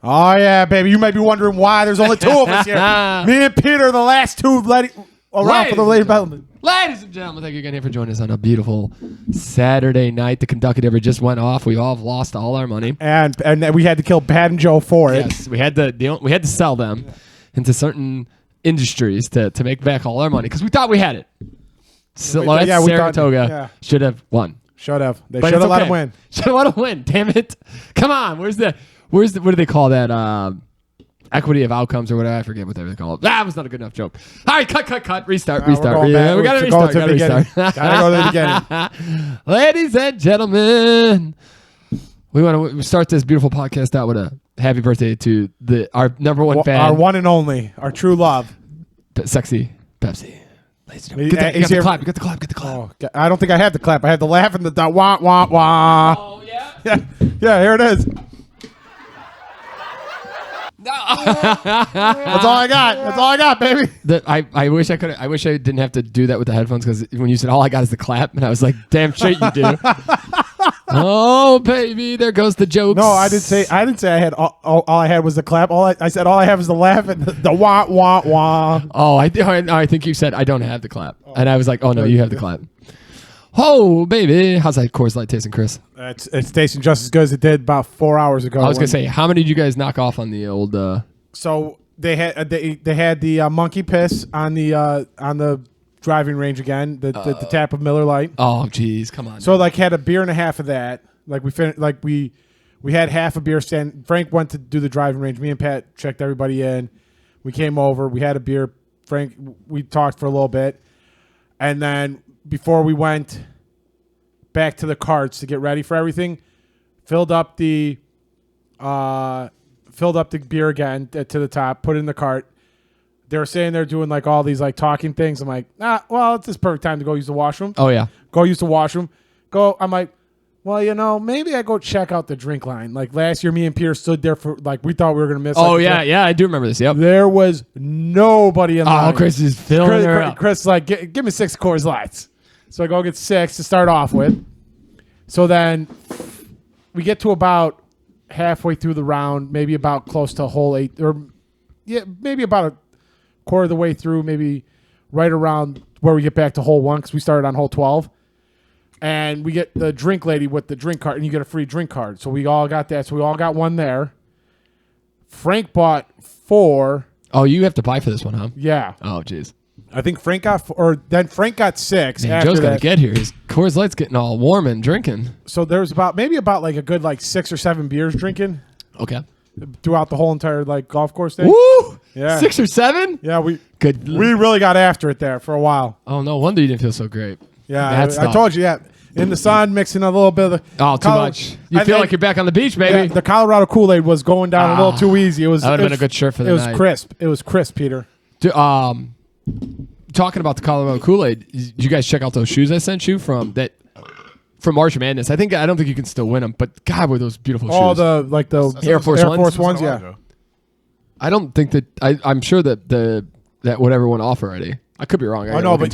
Oh, yeah, baby. You might be wondering why there's only two of us here. Me and Peter, the last two around for the lady battle. Ladies and gentlemen, thank you again for joining us on a beautiful Saturday night. The Kentucky Derby just went off. We all have lost all our money. And we had to kill Pat and Joe for it. Yes, we had to sell them into certain industries to make back all our money because we thought we had it. So Saratoga should have won. Should have. They should have let him win. Should have let him win. Damn it! Come on. Where's the what do they call that? Equity of outcomes or whatever. I forget what they call it. That was not a good enough joke. All right, cut. Restart. We got to restart. Got to go to the beginning. Ladies and gentlemen, we want to start this beautiful podcast out with a happy birthday to our number one fan. Our one and only. Our true love. Sexy Pepsi. Ladies and gentlemen. Get the clap. Oh, I don't think I have the clap. I have the laugh and the wah, wah, wah. Oh, yeah? Yeah, here it is. That's all I got, baby. I wish I could. I wish I didn't have to do that with the headphones because when you said all I got is the clap, and I was like, damn straight you do. Oh baby, there goes the jokes. No, I didn't say I had all I had was the clap. I said all I have is the laugh and the wah wah wah. Oh, I think you said I don't have the clap, and I was like, oh no, you have the clap. Oh baby, how's that Coors Light tasting, Chris? It's tasting just as good as it did about 4 hours ago. I was gonna say, how many did you guys knock off on the old? So they had the monkey piss on the driving range again. The tap of Miller Lite. Oh geez, come on. So had a beer and a half of that. We had half a beer stand. Frank went to do the driving range. Me and Pat checked everybody in. We came over. We had a beer. Frank, we talked for a little bit, and then before we went back to the carts to get ready for everything, filled up the beer again to the top, put it in the cart. They were saying they're doing all these talking things. I'm like, well, it's this perfect time to go use the washroom. Oh yeah, go use the washroom. Go. I'm like, well, maybe I go check out the drink line. Last year, me and Peter stood there for we thought we were gonna miss. Oh yeah, I do remember this. Yep. There was nobody in line. Oh, Chris is filling her up. Chris is like, give me 6 Coors Lights. So I go get 6 to start off with. So then we get to about halfway through the round, maybe about close to hole 8, or maybe about a quarter of the way through, maybe right around where we get back to hole 1 because we started on hole 12. And we get the drink lady with the drink card, and you get a free drink card. So we all got that. So we all got one there. Frank bought 4. Oh, you have to buy for this one, huh? Yeah. Oh, jeez. I think Frank got 4, or then Frank got 6. Man, Joe's got to get here. His Coors Light's getting all warm and drinking. So there's about a good 6 or 7 beers drinking. Okay. Throughout the whole entire golf course day. Woo! Yeah. 6 or 7? Yeah, we really got after it there for a while. Oh, no wonder you didn't feel so great. Yeah, I told you, in the sun, mixing a little bit of too much. You feel like you're back on the beach, baby. Yeah, the Colorado Kool-Aid was going down a little too easy. That would have been a good shirt for the night. It was crisp. It was crisp, Peter. Talking about the Colorado Kool-Aid, did you guys check out those shoes I sent you from March Madness? I don't think you can still win them, but God, were those beautiful shoes. Oh, the Air Force Ones, yeah. I don't think that I'm sure that that whatever went off already. I could be wrong. I know, but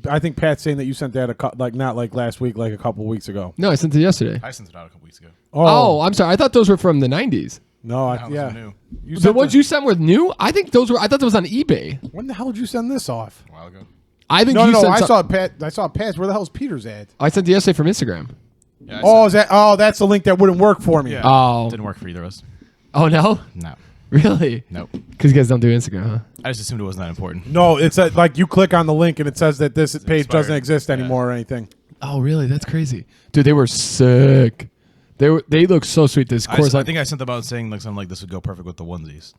I think Pat's saying that you sent that not last week, a couple of weeks ago. No, I sent it yesterday. I sent it out a couple weeks ago. Oh, I'm sorry. I thought those were from the 90s. No, new. The ones you sent were new? I thought that was on eBay. When the hell did you send this off? A while ago. I think I saw Pat. I saw Pat's. Where the hell's Peter's at? I sent it yesterday from Instagram. Yeah, that's the link that wouldn't work for me. Yeah. Oh, didn't work for either of us. Oh no. No. Really? Nope. Because you guys don't do Instagram, huh? I just assumed it wasn't that important. No, it's you click on the link and it says that this page doesn't exist anymore or anything. Oh, really? That's crazy, dude. They were sick. They look so sweet. This course, I think I sent them out saying something like this would go perfect with the onesies.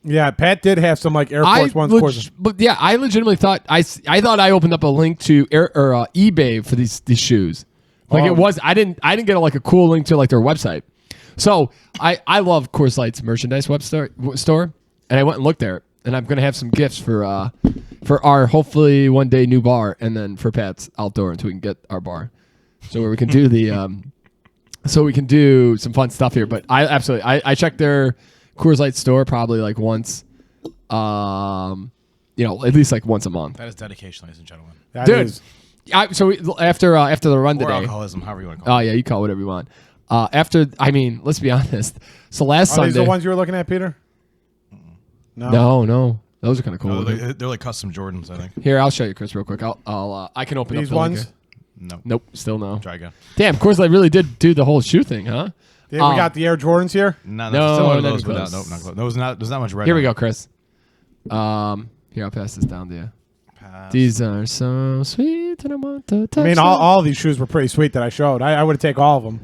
Yeah, Pat did have some Air Force Ones courses. But yeah, I legitimately thought I thought I opened up a link to eBay for these shoes. It was I didn't get a cool link to their website. So I love Coors Light's merchandise store, and I went and looked there, and I'm gonna have some gifts for our hopefully one day new bar, and then for Pat's outdoor until we can get our bar, so where we can do the so we can do some fun stuff here. But I checked their Coors Light store probably once, at least once a month. That is dedication, ladies and gentlemen. Dude, so after the run or today, alcoholism, however you want to call it. Oh yeah, you call it whatever you want. let's be honest. So last Are Sunday. these the ones you were looking at, Peter? No. Those are kind of cool. No, they're like custom Jordans, I think. Here, I'll show you, Chris, real quick. I can open These up the ones? link here. No. Nope, still no. Try again. Damn, Coors Light really did do the whole shoe thing, huh? Yeah, we got the Air Jordans here. No, No, similar to not those, even but close. nope, not close. There's not much red. Here we on go, it. Chris. Here, I'll pass this down to you. Pass. These are so sweet, and I want to touch I mean, them. all of these shoes were pretty sweet that I showed. I would take all of them.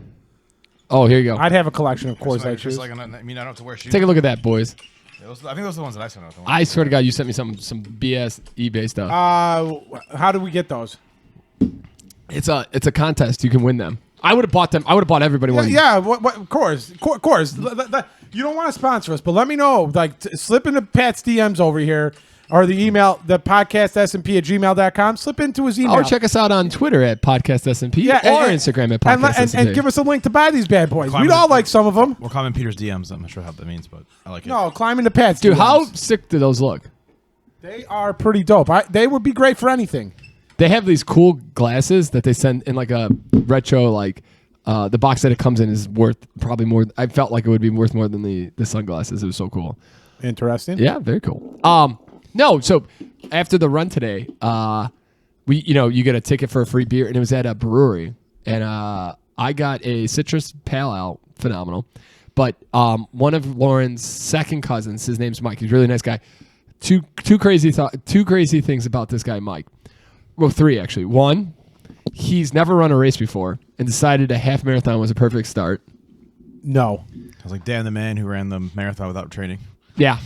Oh, here you go. I'd have a collection of Coors So, Light shoes. I mean, I don't have to wear shoes. Take a look at that, boys. I think those are the ones that I sent out. I swear to God, you sent me some BS eBay stuff. How do we get those? It's a contest. You can win them. I would have bought them. I would have bought everybody one. Yeah, what Coors. You don't want to sponsor us, but let me know. Like, slip into Pat's DMs over here, or the email, the podcast smp@gmail.com. Slip into his email. Or check us out on Twitter at Podcast SMP Yeah, or and- Instagram at and, Podcast SMP. and give us a link to buy these bad boys. Climb We'd the- all like some of them. We're climbing Peter's DMs. I'm not sure how that means, but I like it. No, climb into Pat's Dude, DMs. how sick do those look? They are pretty dope. They would be great for anything. They have these cool glasses that they send in like a retro, like the box that it comes in is worth probably more. I felt like it would be worth more than the sunglasses. It was so cool. Interesting. Yeah, very cool. No, so after the run today, you get a ticket for a free beer, and it was at a brewery, and I got a citrus pale ale, phenomenal. But one of Lauren's second cousins, his name's Mike. He's a really nice guy. Two crazy things about this guy, Mike. Well, three actually. One, he's never run a race before and decided a half marathon was a perfect start. No. I was like, damn, the man who ran the marathon without training. Yeah.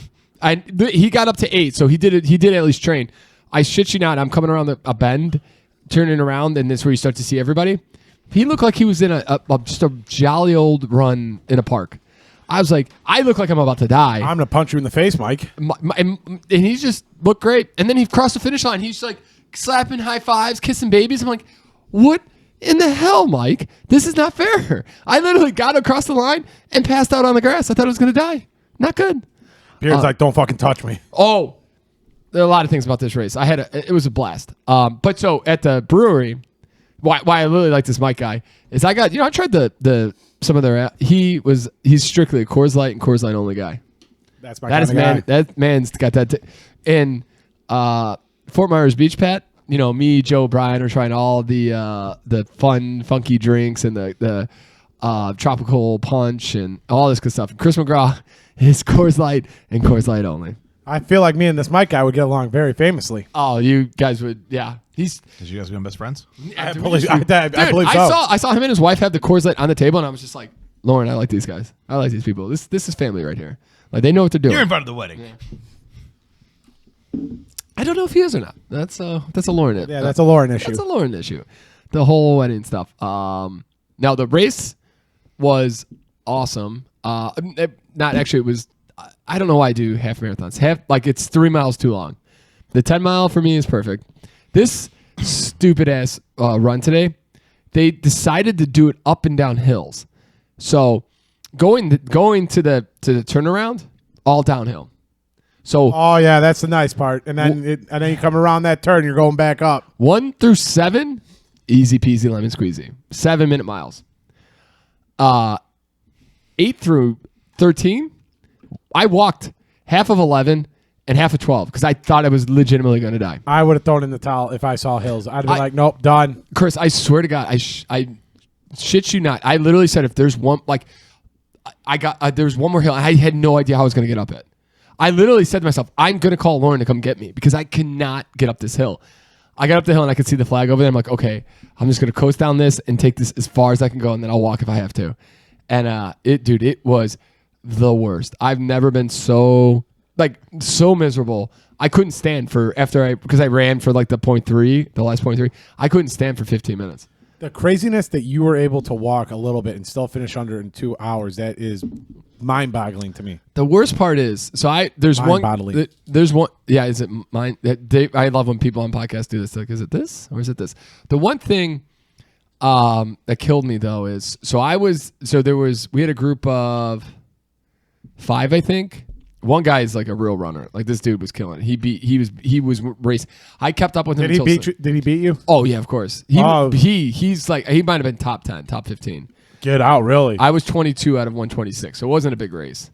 He got up to 8, so he did it. He did at least train. I shit you not. I'm coming around a bend, turning around, and that's where you start to see everybody. He looked like he was in just a jolly old run in a park. I was like, I look like I'm about to die. I'm going to punch you in the face, Mike. And he just looked great. And then he crossed the finish line. He's like slapping high fives, kissing babies. I'm like, what in the hell, Mike? This is not fair. I literally got across the line and passed out on the grass. I thought I was going to die. Not good. Beard's like, don't fucking touch me. Oh, there are a lot of things about this race. It was a blast. But so at the brewery, why I really like this Mike guy is I tried some of their. He's strictly a Coors Light and Coors Light only guy. That's my That is kind of man. guy. That man's got that. In Fort Myers Beach, Pat. Me, Joe, Brian are trying all the fun, funky drinks and the tropical punch and all this good stuff. Chris McGraw is Coors Light and Coors Light only. I feel like me and this Mike guy would get along very famously. Oh, you guys would, yeah. Did you guys become best friends? I believe so. I saw him and his wife have the Coors Light on the table, and I was just like, Lauren, I like these guys. I like these people. This is family right here. Like they know what they're doing. You're invited to the wedding. I don't know if he is or not. That's a Lauren. Yeah, that's a Lauren issue. That's a Lauren issue. The whole wedding stuff. Now the race was awesome. Not actually. It was. I don't know why I do half marathons. It's 3 miles too long. The 10 mile for me is perfect. This stupid ass run today, they decided to do it up and down hills. So going to the turnaround, all downhill. So Oh yeah, that's the nice part. And then you come around that turn, you're going back up. 1 through 7, easy peasy lemon squeezy. 7-minute miles. 8 through 13, I walked half of 11 and half of 12 because I thought I was legitimately going to die. I would have thrown in the towel if I saw hills. I'd have been like, nope, done. Chris, I swear to God, I shit you not. I literally said if there's one, there's one more hill. I had no idea how I was going to get up it. I literally said to myself, I'm going to call Lauren to come get me because I cannot get up this hill. I got up the hill and I could see the flag over there. I'm like, okay, I'm just going to coast down this and take this as far as I can go, and then I'll walk if I have to. And it was the worst. I've never been so miserable. I couldn't stand because I ran for the last 0.3. I couldn't stand for 15 minutes. The craziness that you were able to walk a little bit and still finish under in 2 hours, that is mind-boggling to me. The worst part is, there's one. Yeah, is it mine? I love when people on podcasts do this. Like, is it this or is it this? The one thing that killed me though is, we had a group of 5, I think. One guy is like a real runner. Like this dude was killing it. He was racing. I kept up with him. Did he beat you? Oh yeah, of course. He's like, he might have been top 10, top 15. Get out, really? I was 22 out of 126, so it wasn't a big race.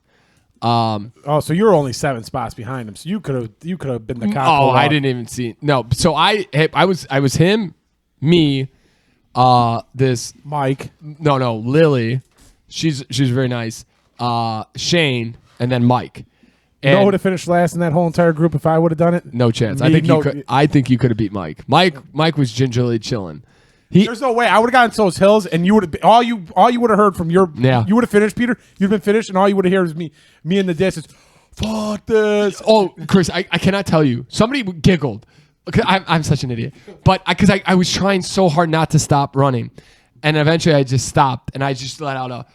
Oh, so you were only 7 spots behind him. So you could have been the cop. Oh, I didn't even see. No, so I was him, me, this Mike. no Lily, she's very nice. Shane, and then Mike. You know who would have finished last in that whole entire group if I would have done it? No chance. Me, I think you could have beat Mike. Mike was gingerly chilling. There's no way I would have gotten to those hills, and you would have all you would have heard from your. Yeah. You would have finished, Peter. You've been finished, and all you would have heard is me in the distance. Fuck this. Oh, Chris, I cannot tell you. Somebody giggled. Okay, I'm such an idiot. But because I was trying so hard not to stop running, and eventually I just stopped, and I just let out a.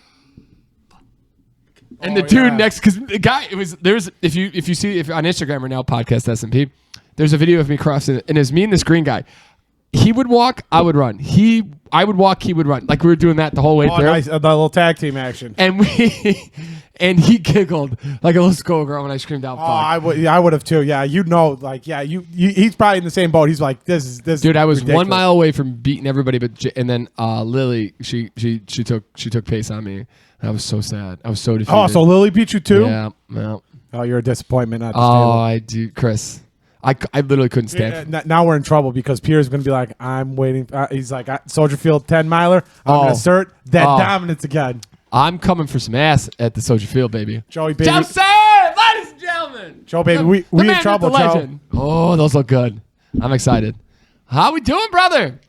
And the dude next, because the guy, if you see on Instagram right now, podcast SMP, there's a video of me crossing, and it's me and this green guy. He would walk, I would run. I would walk, he would run. Like we were doing that the whole way through. Nice, the little tag team action. And he giggled like a little schoolgirl when I screamed out. Oh, I would have too. Yeah, he's probably in the same boat. He's like, this is Dude, I was ridiculous. 1 mile away from beating everybody, and then Lily, she took pace on me. And I was so sad. I was so defeated. Oh, so Lily beat you too? Yeah. Well. Oh, you're a disappointment. Not Oh, I do, Chris. I literally couldn't stand. Now we're in trouble because Pierre's going to be like, I'm waiting. He's like, Soldier Field 10 miler. I'm going to assert that dominance again. I'm coming for some ass at the Soldier Field, baby. Joey, baby. Joseph, ladies and gentlemen. Joe, baby, we in trouble, Joe. Oh, those look good. I'm excited. How we doing, brother?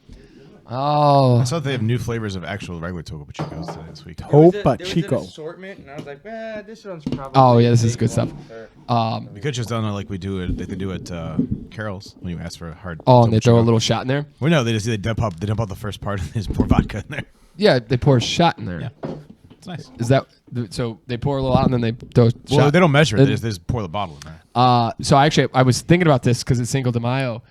Oh, I saw they have new flavors of actual regular Topo Chicos today this week. Topo There Chico. was an assortment, and I was like, this one's probably. Oh, yeah, this is good stuff. We could just done it like we do it. They do at Carol's when you ask for a hard. Oh, and they Topo throw a Chico. little shot in there. Well, no, they dump out the first part and they just pour vodka in there. Yeah, they pour a shot in there. Yeah, it's nice. Is that so? They pour a little out and then they throw. Well, shot. they don't measure it. They just pour the bottle in there. So I was thinking about this because it's Cinco de Mayo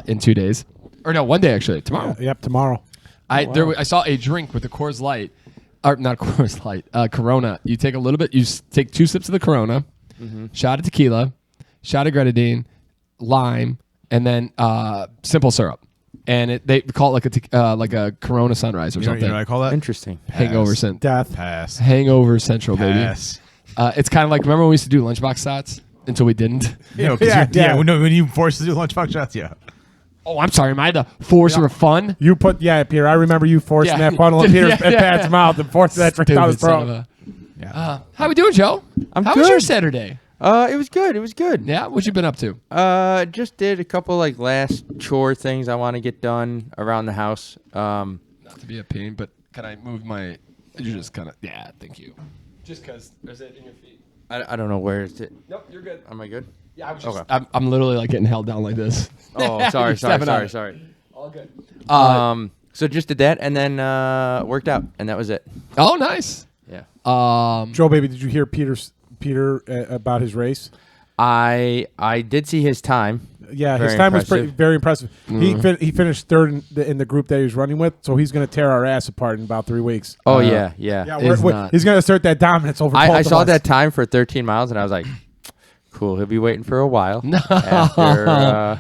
in 2 days, or no, 1 day actually. Tomorrow. Yep, tomorrow. I saw a drink with a Coors Light, or not Coors Light, Corona. You take a little bit. You take 2 sips of the Corona, shot of tequila, shot of grenadine, lime, and then simple syrup. And they call it like a Corona Sunrise or something. You know what I call that? Interesting. Hangover Death. Pass. Hangover Central, baby. Pass. It's kind of like, remember when we used to do lunchbox shots until we didn't? No, Yeah. when you forced to do lunchbox shots, yeah. Oh, I'm sorry. Am I the forcer of fun? You put, Pierre, I remember you forcing that funnel in Peter's Pat's mouth and forcing that drink down his Stupid son throat. of a- Yeah. How we doing, Joe? How was your Saturday? It was good. It was good. Yeah, what you been up to? Just did a couple like last chore things I want to get done around the house. Not to be a pain, but can I move my? You just kind of thank you. Just because there's it in your feet. I don't know where is it. Nope, you're good. Am I good? Yeah, I was just- I'm literally like getting held down like this. Oh, You're sorry. stepping on it. All good. Uh, So just did that and then worked out and that was it. Oh, nice. Yeah. Joe, baby, did you hear Peter about his race? I did see his time. Yeah, Very his time was impressive. very impressive. He finished third in the group that he was running with, so he's going to tear our ass apart in about 3 weeks. Oh yeah. Yeah, Is not. he's going to assert that dominance over. I both of saw us. that time for 13 miles and I was like, cool. He'll be waiting for a while. After,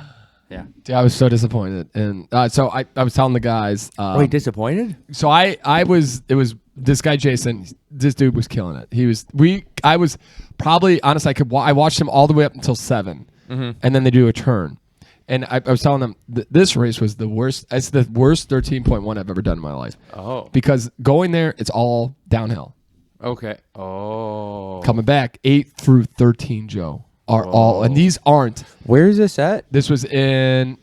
yeah. Dude, I was so disappointed, and so I was telling the guys. Wait, disappointed? So it was this guy Jason. This dude was killing it. I was probably honest. I watched him all the way up until 7, and then they do a turn, and I was telling them this race was the worst. It's the worst 13.1 I've ever done in my life. Oh. Because going there, it's all downhill. Okay. Oh. Coming back, 8 through 13, Joe, are all, and these aren't. Where is this at? This was in.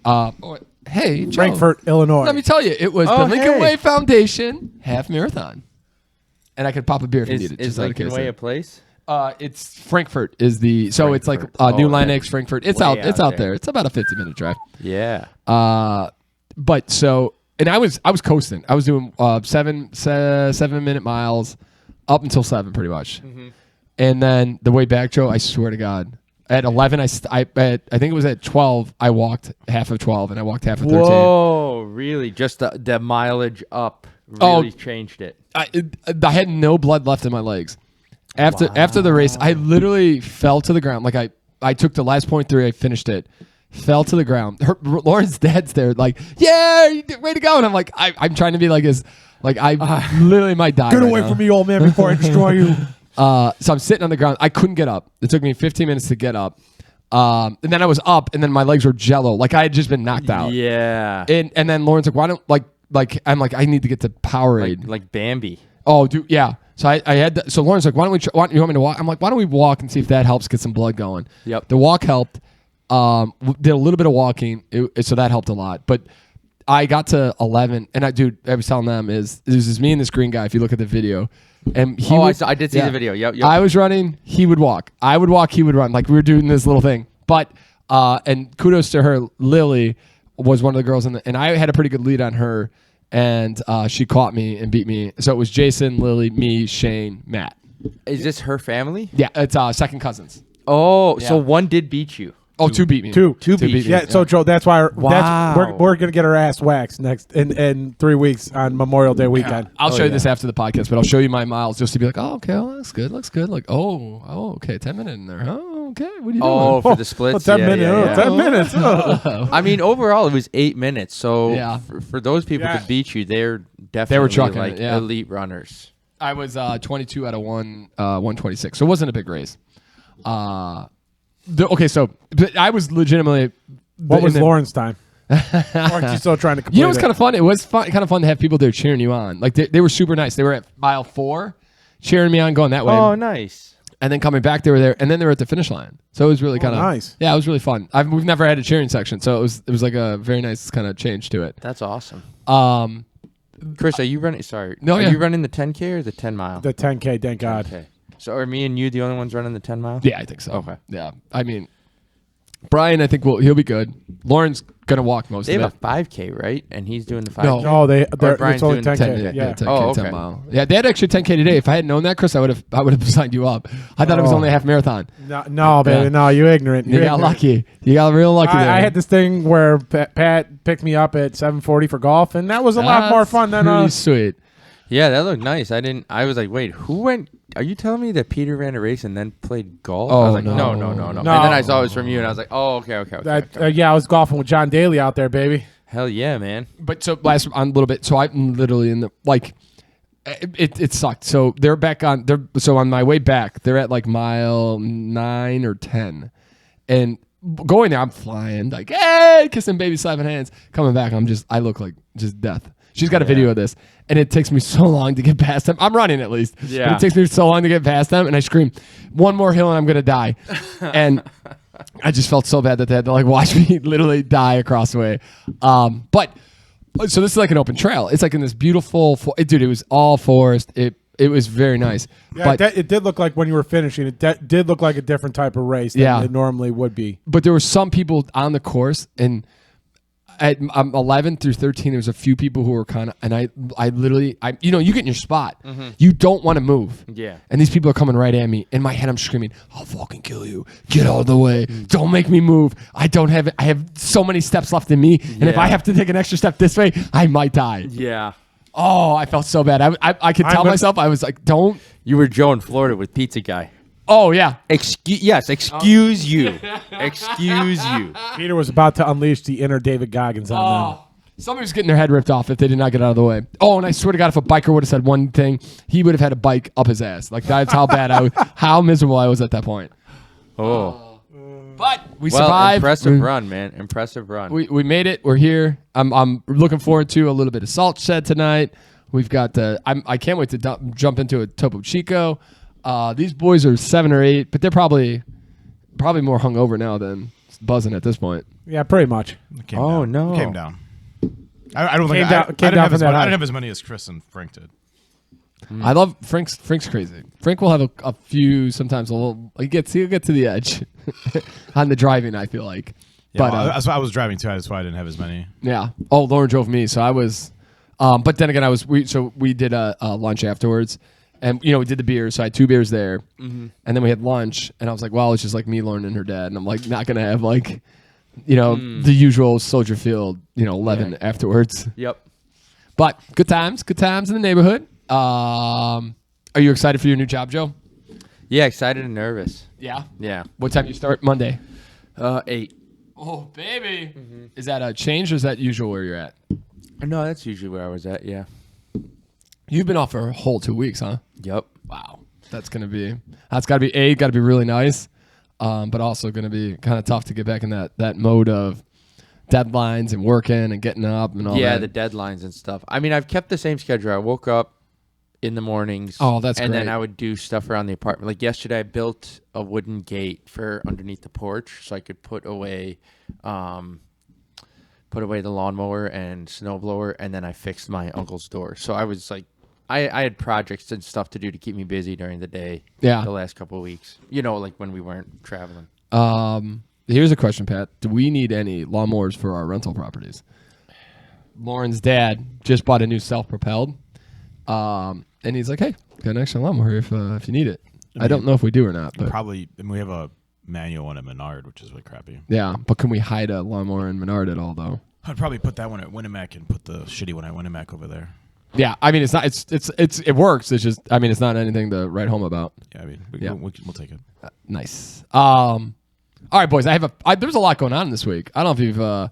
Hey, Joe. Frankfurt, Illinois. Let me tell you, it was Oh, the Lincoln hey. Way Foundation half marathon, and I could pop a beer if you need it. Is just out of Lincoln case. Way a place? It's Frankfurt is the so it's like Frankfurt. New Oh, Line okay. X Frankfurt. It's Way out. It's out out there. It's about a 50-minute drive. Yeah. But so and I was coasting. I was doing 7-minute miles up until 7 pretty much, and then the way back, Joe. I swear to God. At 11, I think it was at 12. I walked half of 12, and I walked half of 13. Whoa, really? Just the mileage up really changed it. I had no blood left in my legs. After the race, I literally fell to the ground. Like I took the last 0.3, I finished it, fell to the ground. Lauren's dad's there, like, yeah, way to go. And I'm like, I'm trying to be like as Like I literally might die. Get right away now. from me, old man, before I destroy you. So I'm sitting on the ground. I couldn't get up. It took me 15 minutes to get up. And then I was up, and then my legs were jello. Like I had just been knocked out. Yeah. And then Lauren's like, why don't I'm like, I need to get to Powerade. Like Bambi. Oh, dude, yeah. So I had so Lauren's like, why don't we? You want me to walk? I'm like, why don't we walk and see if that helps get some blood going? Yep. The walk helped. Did a little bit of walking, so that helped a lot. But I got to 11, and I was telling them this is me and this green guy. If you look at the video, and I did see the video. Yep. I was running, he would walk. I would walk, he would run. Like we were doing this little thing. But and kudos to her, Lily was one of the girls and I had a pretty good lead on her, and she caught me and beat me. So it was Jason, Lily, me, Shane, Matt. Is this her family? Yeah, it's second cousins. Oh, Yeah. so one did beat you. Oh, two beat me. Two beat me. you. Yeah, so Joe, that's why Wow. we're gonna get our ass waxed next in 3 weeks on Memorial Day weekend. I'll show you this after the podcast, but I'll show you my miles just to be like, oh, okay, well, looks good. Like, okay, 10 minutes in there. Oh, okay, what are you doing? Oh, for the splits. 10 yeah, minutes. yeah, yeah. 10 minutes. Oh. I mean, overall, it was 8 minutes. So Yeah. for those people Yeah. to beat you, they're definitely trucking like it, yeah. elite runners. I was 22 out of 126, so it wasn't a big race. Okay, so but I was legitimately. What was in the- Lauren's time? Aren't you still trying to complete You know, it was kind of fun. It was kind of fun to have people there cheering you on. Like they were super nice. They were at mile 4, cheering me on, going that way. Oh, nice. And then coming back, they were there, and then they were at the finish line. So it was really kind of nice. Yeah, it was really fun. We've never had a cheering section, so it was like a very nice kind of change to it. That's awesome. Um, Chris, are you running? Sorry. No, Are yeah. you running the 10K or the 10 mile? The 10K, thank God. Okay. So are me and you the only ones running the 10 mile? yeah, I think so. Okay. Yeah, I mean, Brian, I think he'll be good. Lauren's gonna walk most They of have it. a 5K, right? And he's doing the 5K. No. No, they're Brian's it's only doing 10K. 10, yeah. 10K, Oh, okay. 10 mile. Yeah, they had actually 10K today. If I had known that, Chris, I would have signed you up. I thought it was Oh. only a half marathon. No, baby, Yeah. no, you ignorant. You You're got ignorant. lucky. You got real lucky there. I had this thing where Pat picked me up at 7:40 for golf, and that was a lot more fun than pretty sweet. Yeah, that looked nice. I was like, wait, who went? Are you telling me that Peter ran a race and then played golf? I Oh, was like, no. no. No. And then I saw it was from you, and I was like, oh, okay. Yeah, I was golfing with John Daly out there, baby. Hell yeah, man. But so last on a little bit. So I'm literally in the like. It sucked. So they're back on. So on my way back, they're at like mile 9 or 10, and going there, I'm flying like, hey, kissing baby, slapping hands. Coming back, I look like just death. She's got a video of this, and it takes me so long to get past them. I'm running at least. Yeah. But it takes me so long to get past them, and I scream, one more hill and I'm gonna die. And I just felt so bad that they had to like watch me literally die across the way. But so this is like an open trail. It's like in this beautiful, dude. It was all forest. It was very nice. Yeah, But it did look like when you were finishing, it did look like a different type of race than Yeah. it normally would be. but there were some people on the course, and at 11 through 13, there was a few people who were kind of, and I literally, you get in your spot. You don't want to move. Yeah. And these people are coming right at me. In my head, I'm screaming, I'll fucking kill you. Get out of the way. Don't make me move. I have so many steps left in me. And if Yeah. I have to take an extra step this way, I might die. Yeah. Oh, I felt so bad. I could tell myself, I was like, don't. You were Joe in Florida with Pizza Guy. Oh, yeah. Excuse you. Excuse you. Peter was about to unleash the inner David Goggins on them. Oh, somebody was getting their head ripped off if they did not get out of the way. Oh, and I swear to God, if a biker would have said one thing, he would have had a bike up his ass. Like that's how bad how miserable I was at that point. Oh. But we Well, survived. impressive run, man. Impressive run. We made it. We're here. I'm looking forward to a little bit of Salt Shed tonight. We've got. I can't wait to jump into a Topo Chico. These boys are 7 or 8, but they're probably more hungover now than buzzing at this point. Yeah, pretty much. It came Oh, down. no. It came down. I don't think Came down- I came didn't down have from as that money. I high. didn't have as many as Chris and Frank did. I love Frank's crazy. Frank will have a few sometimes a little. He'll get to the edge on the driving. I feel like. Yeah, But that's why I was driving too. That's why I didn't have as many. yeah. Oh, Lauren drove me, so I was. But then again, we did a lunch afterwards, and we did the beers. So I had 2 beers there, and then we had lunch, and I was like, well, it's just like me, Lauren, and her dad, and I'm like not gonna have like, the usual Soldier Field, 11 afterwards. Yep. But good times in the neighborhood. Are you excited for your new job, Joe? Yeah, excited and nervous. Yeah. Yeah. What time you start? Monday. 8. Oh, baby. Is that a change or is that usual where you're at? No, that's usually where I was at. Yeah. You've been off for a whole 2 weeks, huh? Yep. Wow. That's got to be really nice, but also going to be kind of tough to get back in that mode of deadlines and working and getting up and all that. Yeah, the deadlines and stuff. I mean, I've kept the same schedule. I woke up in the mornings. Oh, that's and great. then I would do stuff around the apartment. Like yesterday, I built a wooden gate for underneath the porch so I could put away the lawnmower and snowblower, and then I fixed my uncle's door. So I was like, I had projects and stuff to do to keep me busy during the day. Yeah. The last couple of weeks, like when we weren't traveling. Here's a question, Pat. Do we need any lawnmowers for our rental properties? Lauren's dad just bought a new self-propelled, and he's like, "Hey, got an extra lawnmower if you need it." I don't know if we do or not, but Probably. And we have a manual one at Menard, which is really crappy. yeah. But can we hide a lawnmower in Menard at all, though? I'd probably put that one at Winnemac and put the shitty one at Winnemac over there. Yeah, I mean, it's not. It works. It's just, I mean, it's not anything to write home about. Yeah, I mean, Yeah. we'll take it. Nice. All right, boys. There's a lot going on this week. I don't know if you've.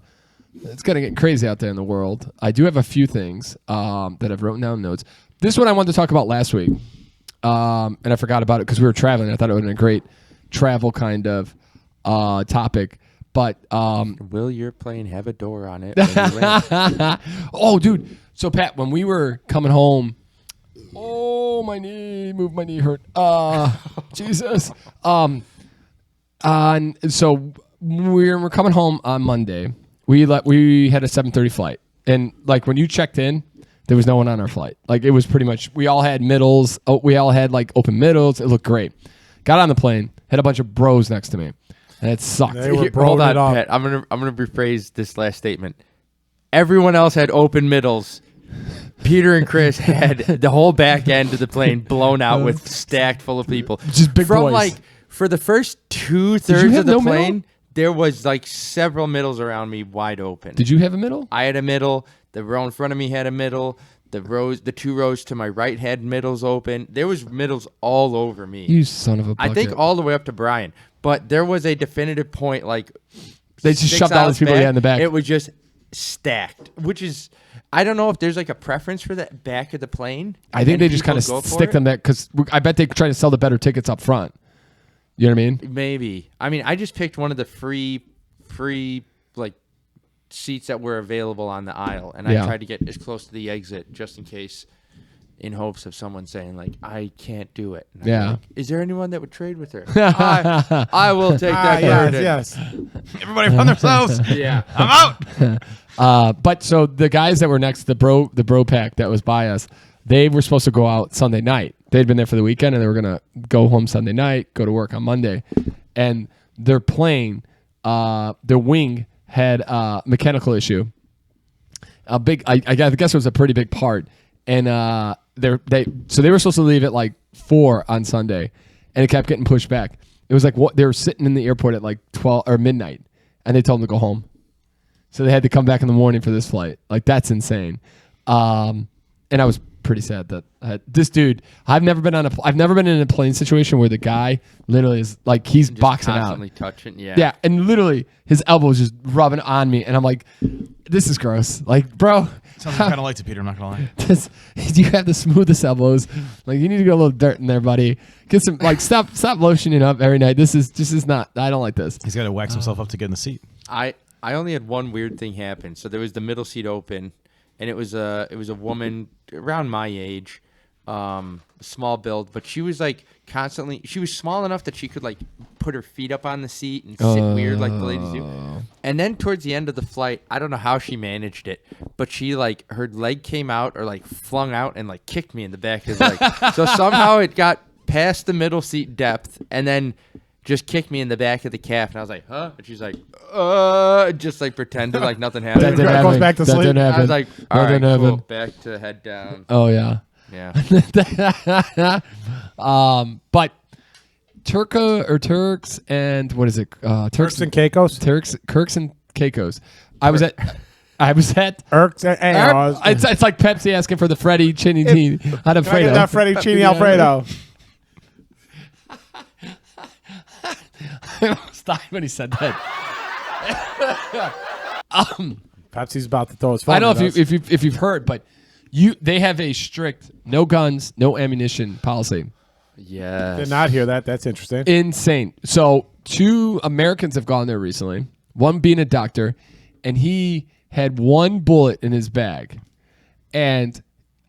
It's gonna get crazy out there in the world. I do have a few things that I've written down notes. This one I wanted to talk about last week, and I forgot about it because we were traveling. I thought it would have been a great travel kind of topic. But Will your plane have a door on it? When you land? oh, dude. So Pat, when we were coming home, oh my knee hurt. Jesus. And so we're coming home on Monday. We had a 7:30 flight, and like when you checked in, there was no one on our flight. Like it was pretty much we all had middles. We all had like open middles. It looked great. Got on the plane, had a bunch of bros next to me, and it sucked. They were Hold broing on, it up. Pat. I'm gonna rephrase this last statement. Everyone else had open middles. Peter and Chris had the whole back end of the plane blown out with stacked full of people. Just big From boys. like for the first 2/3 have of the no plane, middle? there was like several middles around me wide open. Did you have a middle? I had a middle. The row in front of me had a middle. The 2 rows to my right had middles open. There was middles all over me. You son of a bucket. I think all the way up to Brian. But there was a definitive point, like They just 6 shoved all aisles these people in the back. It was just stacked, which is, I don't know if there's like a preference for that back of the plane. I think and they just kind people of go for stick it. them there because I bet they try to sell the better tickets up front. You know what I mean? Maybe. I mean, I just picked one of the free like seats that were available on the aisle, and Yeah. I tried to get as close to the exit just in case, in hopes of someone saying like, I can't do it. And I'm Yeah. like, is there anyone that would trade with her? I will take that burden. yes. Everybody found themselves. Yeah. I'm out. But so the guys that were next, the bro pack that was by us, they were supposed to go out Sunday night. They'd been there for the weekend, and they were gonna go home Sunday night, go to work on Monday, and their plane, their wing had a mechanical issue. A big, I guess it was a pretty big part, and they were supposed to leave at like 4 on Sunday, and it kept getting pushed back. It was like they were sitting in the airport at like 12 or midnight, and they told them to go home. So they had to come back in the morning for this flight. Like that's insane. And I was pretty sad that this dude. I've never been in a plane situation where the guy literally is like he's Just boxing out. constantly touching. Yeah. Yeah, and literally his elbow was just rubbing on me, and I'm like, this is gross. Like, bro, Sounds kind of like it, Peter. I'm not gonna lie. you have the smoothest elbows. Like, you need to get a little dirt in there, buddy. Get some stop lotioning up every night. This is not. I don't like this. He's got to wax himself up to get in the seat. I only had one weird thing happen. So there was the middle seat open, and it was a woman around my age, small build, but she was like constantly. She was small enough that she could like put her feet up on the seat and sit weird like the ladies do. And then towards the end of the flight, I don't know how she managed it, but she like her leg came out or like flung out and like kicked me in the back of the leg. So somehow it got past the middle seat depth and then just kicked me in the back of the calf, and I was like, "Huh?" And she's like, just like pretended like nothing happened. That didn't Goes happen. back to That sleep. didn't happen. I was like, That "All right, didn't cool." happen. Back to head down. Oh yeah. Yeah. But Turks and what is it? Turks and Caicos. Kirks and Caicos. I was at. Turks and It's like Pepsi asking for the Freddie Cini out of Can I get that Fettuccine Alfredo? I almost died when he said that. Pepsi's about to throw his phone. I don't know at us. if you've heard, but They have a strict no guns, no ammunition policy. Yes. Did not hear that. That's interesting. Insane. So 2 Americans have gone there recently. One being a doctor, and he had 1 bullet in his bag. And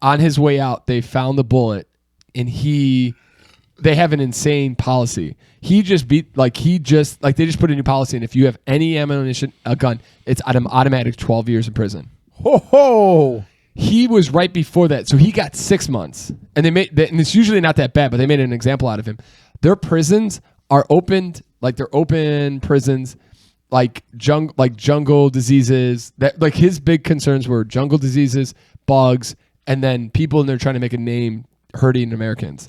on his way out, they found the bullet, and they have an insane policy. They just put a new policy, and if you have any ammunition, a gun, it's automatic 12 years in prison. Ho ho! He was right before that, so he got 6 months, and and it's usually not that bad, but they made an example out of him. Their prisons are opened, like they're open prisons, like jungle diseases. That like his big concerns were jungle diseases, bugs, and then people in there trying to make a name hurting Americans.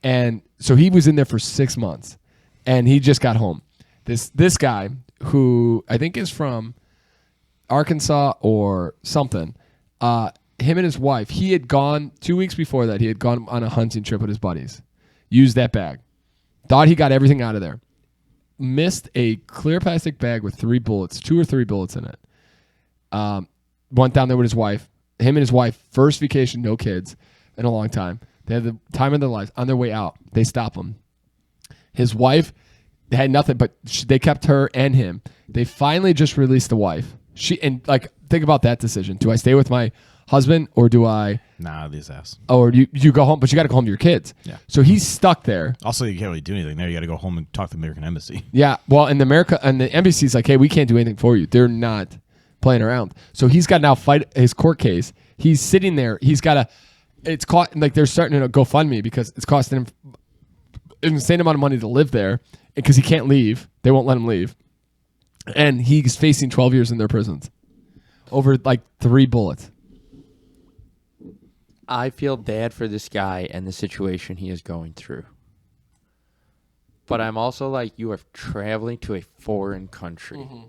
And so he was in there for 6 months, and he just got home. This guy, who I think is from Arkansas or something, him and his wife, he had gone 2 weeks before that. He had gone on a hunting trip with his buddies, used that bag, thought he got everything out of there, missed a clear plastic bag with 2 or 3 bullets in it. Went down there with his wife. Him and his wife, first vacation, no kids in a long time. They had the time of their lives. On their way out, they stop him. His wife had nothing, but they kept her and him. They finally just released the wife. Think about that decision. Do I stay with my husband or do I? Nah, these ass. Or you go home, but you got to go home to your kids. Yeah. So he's stuck there. Also, you can't really do anything there. You got to go home and talk to the American embassy. Yeah. Well, and the embassy's like, hey, we can't do anything for you. They're not playing around. So he's got to now fight his court case. He's sitting there. He's got to. It's caught like they're starting to GoFundMe because it's costing him an insane amount of money to live there because he can't leave. They won't let him leave, and he's facing 12 years in their prisons over like 3 bullets. I feel bad for this guy and the situation he is going through. But I'm also like, you are traveling to a foreign country. Mm-hmm.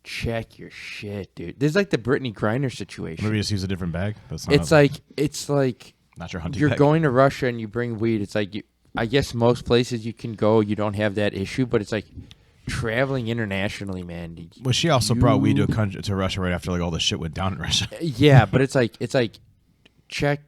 Check your shit, dude. This is like the Brittany Griner situation. Maybe just use a different bag. It's like not your hunting you're bag. Going to Russia and you bring weed. It's like I guess most places you can go, you don't have that issue. But it's like traveling internationally, man. Well, she also brought weed to Russia right after like all the shit went down in Russia. Yeah, but it's like check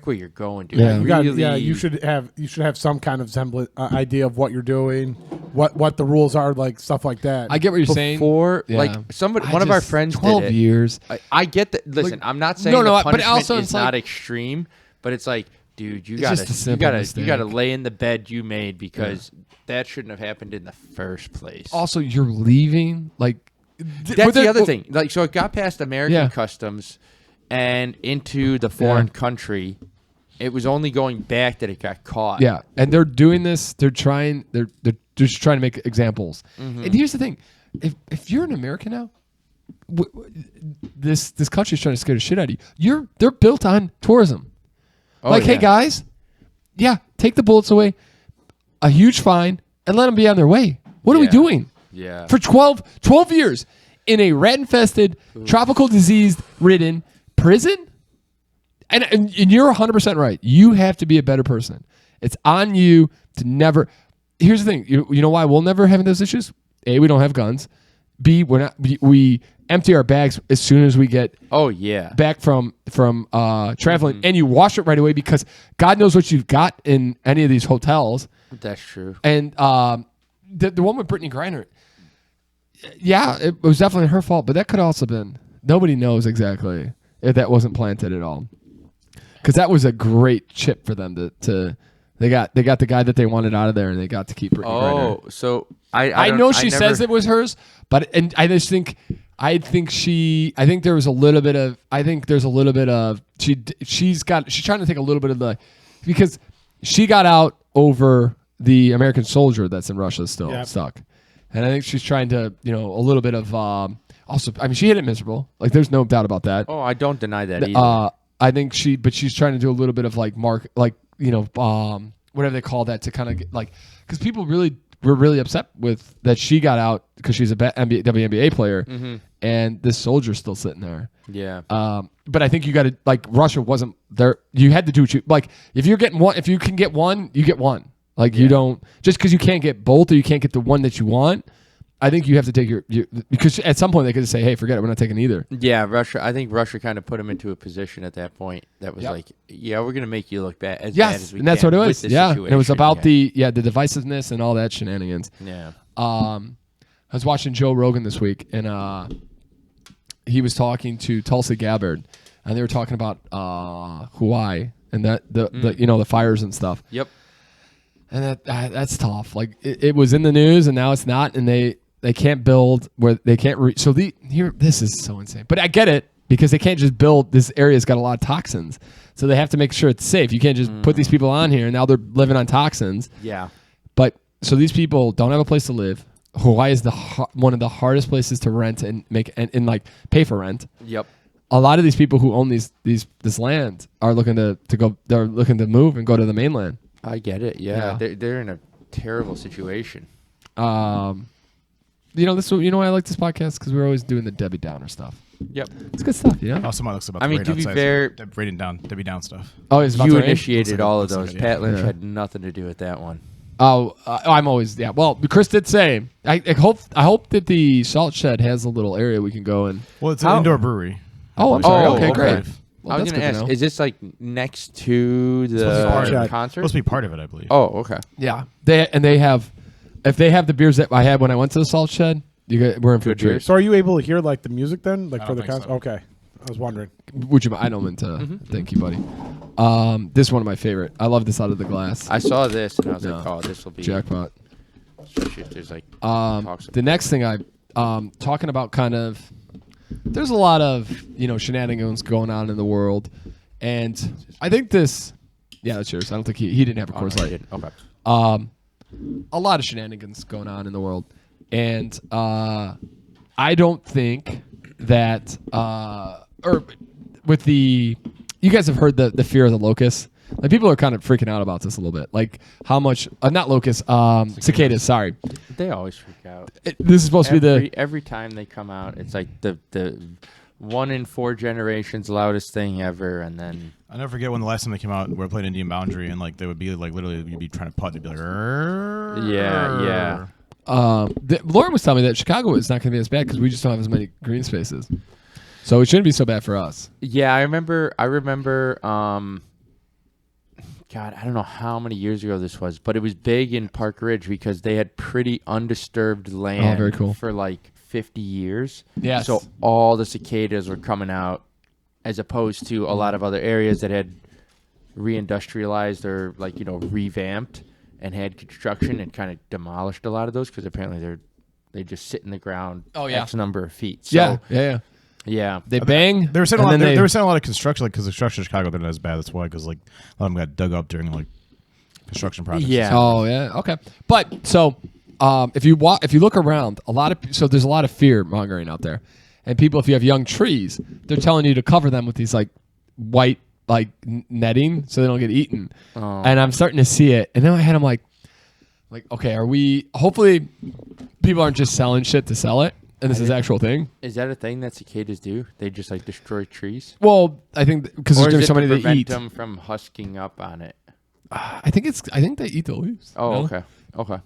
where you're going, dude. Yeah. You should have some kind of idea of what you're doing, what the rules are, like stuff like that. I get what you're saying. Like one of our friends 12 did it. years. I get that. Listen, I'm not saying the punishment is not extreme, but it's like, dude, you gotta lay in the bed you made because that shouldn't have happened in the first place. Also, you're leaving. Like that's the other thing. Like, so it got past American customs and into the foreign country. It was only going back that it got caught. Yeah, and they're doing this. They're just trying to make examples. Mm-hmm. And here's the thing: if you're an American now, this country's trying to scare the shit out of you. They're built on tourism. Hey guys, take the bullets away, a huge fine, and let them be on their way. What are we doing? Yeah, for 12 years in a rat-infested, tropical disease-ridden prison. And you're 100% right. You have to be a better person. It's on you to never. Here's the thing. You know why we'll never have those issues? A, we don't have guns. B, we empty our bags as soon as we get back from traveling, and you wash it right away because God knows what you've got in any of these hotels. That's true. And the one with Brittany Griner, it was definitely her fault, but that could also been. Nobody knows exactly if that wasn't planted at all. Because that was a great chip for them to they got the guy that they wanted out of there, and they got to keep Brittany Griner. Oh, so I know she says it was hers, but I just think there's a little bit of she's trying to take a little bit of the because she got out over the American soldier that's in Russia still stuck, and I think she's trying to a little bit of also I mean she hit it miserable, like there's no doubt about that. Oh, I don't deny that either. I think she's trying to do a little bit of like whatever they call that to kind of get like because people were really upset with that she got out because she's a WNBA player, and this soldier's still sitting there. Yeah. But I think you got to like Russia wasn't there. You had to do what you like. If you're getting one, if you can get one, you get one. Like you don't just because you can't get both or you can't get the one that you want. I think you have to take your because at some point they could just say, hey, forget it, we're not taking either. Yeah, Russia. I think Russia kind of put him into a position at that point that was Yep. like, yeah, we're gonna make you look bad as bad Yes, as we and that's can what it with was. this Yeah, and it was situation. about the divisiveness and all that shenanigans. Yeah. I was watching Joe Rogan this week, and he was talking to Tulsi Gabbard, and they were talking about Hawaii and the fires and stuff. Yep. And that's tough. Like it was in the news, and now it's not, and they can't build where they can't. This is so insane. But I get it because they can't just build. This area's got a lot of toxins, so they have to make sure it's safe. You can't just put these people on here, and now they're living on toxins. Yeah. But so these people don't have a place to live. Hawaii is one of the hardest places to rent and make and like pay for rent. Yep. A lot of these people who own this land are looking to go. They're looking to move and go to the mainland. I get it. Yeah. They're in a terrible situation. This why I like this podcast because we're always doing the Debbie Downer stuff. Yep. It's good stuff, you know. Oh, somebody looks about. I the mean, rain to be outside, fair- rating down, Debbie Down stuff. Oh, it's about You to rain? initiated all of looks like those. it, Pat Lynch Yeah. had nothing to do with that one. Oh, I'm always Well, Chris did say I hope that the salt shed has a little area we can go in. Well, it's How- an indoor brewery. Oh, I'm sorry. Oh, okay, okay. great. Well, I was that's going to good to ask, know. is this like next to supposed to be part the of it. concert? Supposed to be part of it, I believe. Oh, okay. Yeah, they have. If they have the beers that I had when I went to the salt shed, we're in for a Good treat. beers. So are you able to hear like the music then, like I for don't the think concert? so. Okay, I was wondering. Would you? I don't mean to. Thank you, buddy. This is one of my favorite. I love this out of the glass. I saw this and I was like, No. oh, this will be. Jackpot. Especially if there's like. talks The next thing talking about kind of, there's a lot of shenanigans going on in the world, and I think this. Yeah, that's yours. I don't think he didn't have a Oh, no, Coors I Light. didn't. Okay. A lot of shenanigans going on in the world, and I don't think that or with the you guys have heard the fear of the locust. Like people are kind of freaking out about this a little bit. Like how much not locusts, cicadas. Sorry, They always freak out. this is supposed to be Every time they come out, it's like the 1 in 4 generations loudest thing ever, and then I'll never forget when the last time they came out, we were playing Indian Boundary, and like they would be like literally you'd be trying to putt, and they'd be like, "Rrrr." yeah. Lauren was telling me that Chicago is not going to be as bad because we just don't have as many green spaces, so it shouldn't be so bad for us. Yeah, I remember. God, I don't know how many years ago this was, but it was big in Park Ridge because they had pretty undisturbed land very cool. for like 50 years. Yes. So all the cicadas were coming out as opposed to a lot of other areas that had reindustrialized or revamped and had construction and kind of demolished a lot of those because apparently they just sit in the ground X number of feet. So, Yeah. They bang. They were saying and a lot. then They were saying a lot of construction, like because the construction in Chicago they're not as bad. That's why, because like a lot of them got dug up during like construction projects. Yeah. Oh yeah. Okay. But so if you look around, there's a lot of fear mongering out there, and people, if you have young trees, they're telling you to cover them with these like white netting so they don't get eaten. Oh. And I'm starting to see it, and in my head I'm like, okay, are we? Hopefully, people aren't just selling shit to sell it, and this is an actual thing. Is that a thing that cicadas do? They just destroy trees? Well, I think because Or there's is so it many to to prevent eat. them from husking up on it? I think they eat the leaves. Oh, No? okay. Okay.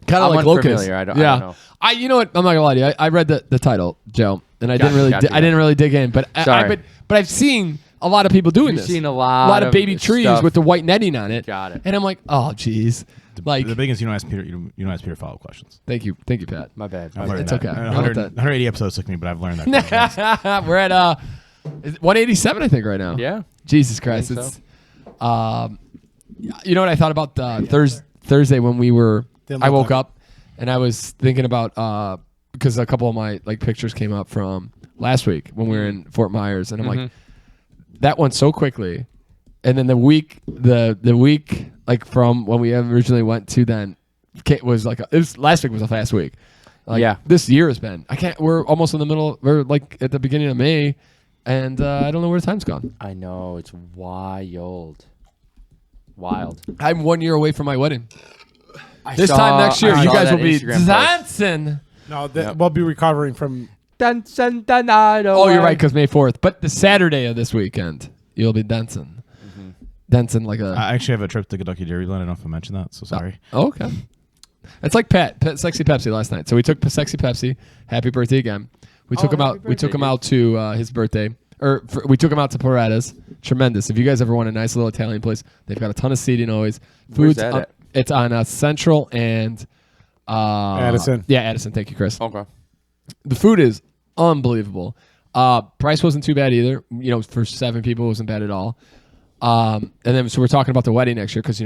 Kind of I'm like locusts. unfamiliar. I don't know. You know what? I'm not gonna lie to you. I read the title, Joe, and I didn't Gotcha. really dig in. But Sorry. but I've seen a lot of people doing You've this. seen a lot of of baby trees stuff. with the white netting on it. Got it. And I'm like, oh, geez. Like, The biggest, you don't ask Peter. You don't ask Peter follow-up questions. thank you, Pat. My bad. I've learned It's that. okay. 180 episodes took me, but I've learned that. We're at 187, I think, right now. Yeah. Jesus Christ, think it's. You know what I thought about Thursday when we were? Didn't I look woke like up and I was thinking about because a couple of my pictures came up from last week when we were in Fort Myers, and I'm like, that went so quickly, and then the week from when we originally went to then was last week was a fast week. Yeah. This year has been. We're almost in the middle. We're like at the beginning of May, and I don't know where the time's gone. I know. It's wild. Wild. I'm 1 year away from my wedding. I This saw- time next year, I you saw guys that will be Instagram post. dancing. No, Yep. we'll be recovering from. Oh, you're right, because May 4th. But the Saturday of this weekend, you'll be dancing. Dancing like a... I actually have a trip to Kentucky Dairyland. I don't know if I mentioned that, so sorry. Oh, okay. It's like Sexy Pepsi last night. So we took Sexy Pepsi. Happy birthday again. We took him happy out. We took birthday, him out to his birthday. We took him out to Paredes. Tremendous. If you guys ever want a nice little Italian place, they've got a ton of seating always. Where's that at? It's on Central and Addison. Yeah, Addison. Thank you, Chris. Okay. The food is unbelievable. Price wasn't too bad either. For 7 people, it wasn't bad at all. And then so we're talking about the wedding next year because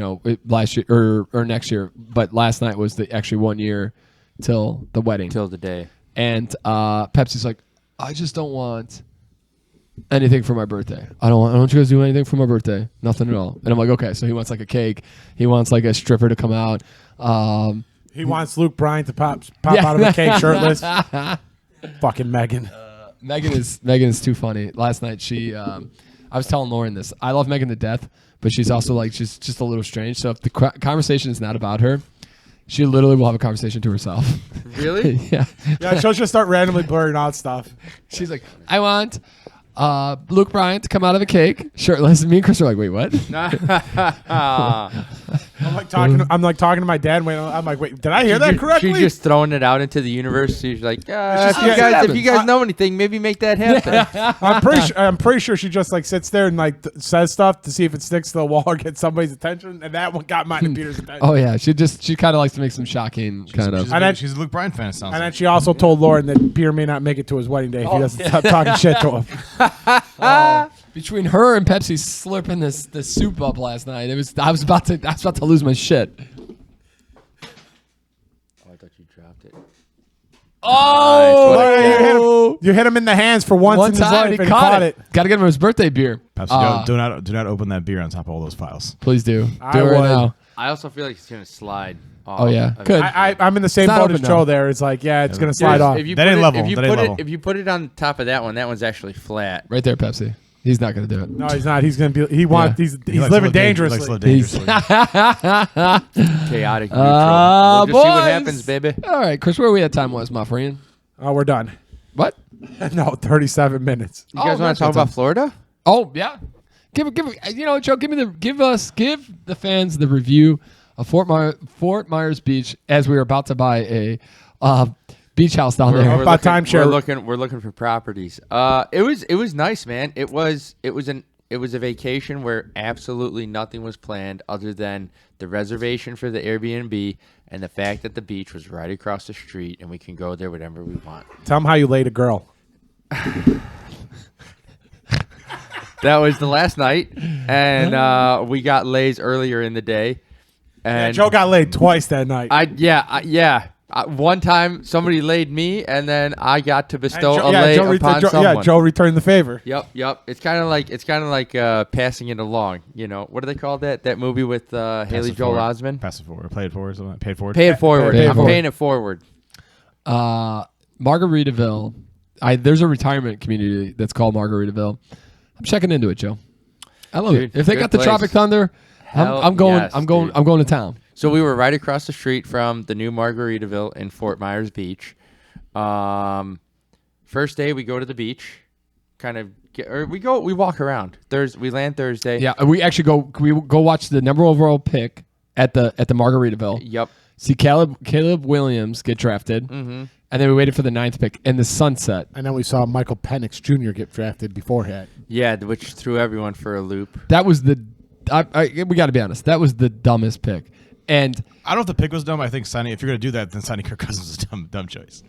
last year or next year, but last night was actually 1 year till the wedding. Till the day. And Pepsi's like, I just don't want anything for my birthday. I don't want you guys to do anything for my birthday. Nothing at all. And I'm like, okay. So he wants like a cake. He wants like a stripper to come out. He wants Luke Bryan to pop out of the cake shirtless. Fucking Megan. Megan is too funny. Last night I was telling Lauren this. I love Megan to death, but she's also like she's just a little strange. So if the conversation is not about her, she literally will have a conversation to herself. Really? Yeah. Yeah, she'll just start randomly blurring out stuff. She's like, I want Luke Bryan to come out of a cake shirtless. And me and Chris are like, wait, what? I'm like talking to my dad. I'm like, wait, did I hear that correctly? She's just throwing it out into the universe. She's like, just- if you guys know anything, maybe make that happen. I'm pretty sure she just like sits there and like says stuff to see if it sticks to the wall or gets somebody's attention, and that one got mine and Peter's attention. Oh yeah, she kind of likes to make some shocking kind of. She's a Luke Bryan fan. It sounds And then like. she also told Lauren that Peter may not make it to his wedding day if he doesn't stop talking shit to him. Between her and Pepsi slurping this soup up last night, I was about to lose my shit. Oh, I thought you dropped it. Oh, You hit him in the hands for once in his life, and he caught it. Got to get him his birthday beer. Pepsi, do not open that beer on top of all those files. Please do. I Do it right would. now. I also feel like it's gonna slide off. Oh yeah, of good. it. I'm in the same It's not boat as open Joe now. there. It's like, yeah, it's going to There's- slide off. If you That put ain't it- level. If you That ain't put it, level. if you put it on top of that one's actually flat. Right there, Pepsi. He's not gonna do it. No, he's not. He's going to be. He's He he's likes to living live dangerously. He likes to live dangerously. Chaotic neutral. We'll just see what boys. happens, baby. All right, Chris, where are we at time-wise, my friend? Oh, we're done. What? No, 37 minutes. You guys want that's to talk what about Florida? Oh yeah. Give Joe. Give the fans the review of Fort Myers Beach as we were about to buy a beach house down there. We're about timeshare. We're looking for properties. It was nice, man. It was a vacation where absolutely nothing was planned other than the reservation for the Airbnb and the fact that the beach was right across the street and we can go there whenever we want. Tell him how you laid a girl. That was the last night, and we got lays earlier in the day. And Joe got laid twice that night. One time somebody laid me, and then I got to And bestow Joe- a lay Joe upon Joe, someone. Joe returned the favor. Yep. It's kind of like passing it along. You know, what do they call that? That movie with Haley Joel Osment? Pass it forward. Play it forward. Something. Pay it forward. Pay it forward. Pay it I'm forward. paying it forward. Margaritaville. There's a retirement community that's called Margaritaville. I'm checking into it, Joe. I love Dude, it. If they good got the place. Tropic Thunder, Hell I'm going. yes, I'm going. dude. I'm going to town. So we were right across the street from the new Margaritaville in Fort Myers Beach. First day we go to the beach, we walk around. We land Thursday. Yeah, we actually go. We go watch the number overall pick at the Margaritaville. Yep. See Caleb Williams get drafted, and then we waited for the 9th pick and the sunset. And then we saw Michael Penix Jr. get drafted beforehand. Yeah, which threw everyone for a loop. That was we got to be honest. That was the dumbest pick. And I don't know if the pick was dumb. I think signing. If you're going to do that, then signing Kirk Cousins is a dumb choice.